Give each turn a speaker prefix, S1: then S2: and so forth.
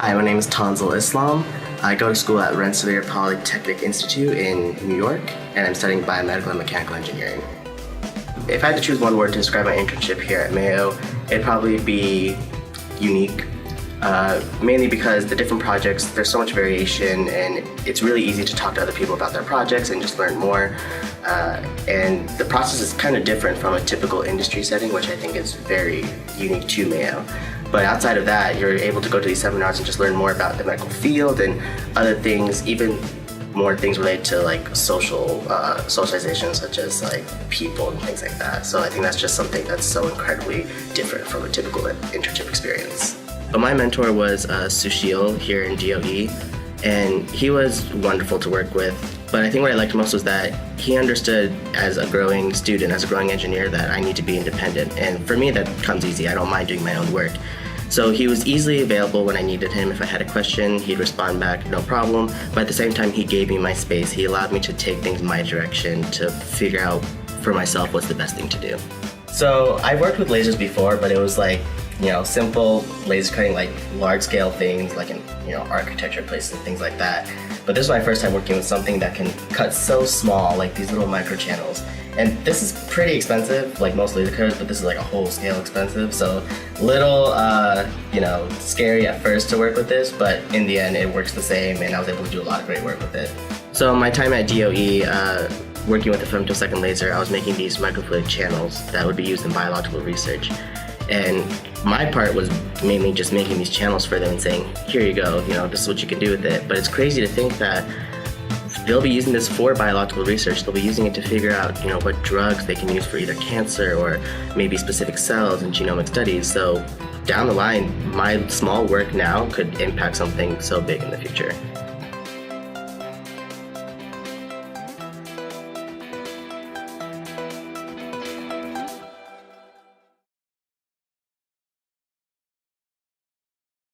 S1: Hi, my name is Tanzil Islam. I go to school at Rensselaer Polytechnic Institute in New York, and I'm studying biomedical and mechanical engineering. If I had to choose one word to describe my internship here at Mayo, it'd probably be unique. Mainly because the different projects, there's so much variation, and it's really easy to talk to other people about their projects and just learn more. And the process is kind of different from a typical industry setting, which I think is very unique to Mayo. But outside of that, you're able to go to these seminars and just learn more about the medical field and other things, even more things related to like socialization, such as like people and things like that. So I think that's just something that's so incredibly different from a typical internship experience. But my mentor was Sushil here in DOE, and he was wonderful to work with. But I think what I liked most was that he understood as a growing student, as a growing engineer, that I need to be independent. And for me, that comes easy. I don't mind doing my own work. So he was easily available when I needed him. If I had a question, he'd respond back, no problem. But at the same time, he gave me my space. He allowed me to take things my direction, to figure out for myself what's the best thing to do. So I've worked with lasers before, but it was like, simple laser cutting, like large scale things, like in, architecture places and things like that. But this is my first time working with something that can cut so small, like these little micro channels. And this is pretty expensive, like most laser cutters, but this is like a whole scale expensive. So little, scary at first to work with this, but in the end it works the same, and I was able to do a lot of great work with it. So my time at DOE, working with the femtosecond laser, I was making these microfluidic channels that would be used in biological research. And my part was mainly just making these channels for them and saying, here you go, this is what you can do with it. But it's crazy to think that they'll be using this for biological research. They'll be using it to figure out, what drugs they can use for either cancer or maybe specific cells in genomic studies. So down the line, my small work now could impact something so big in the future.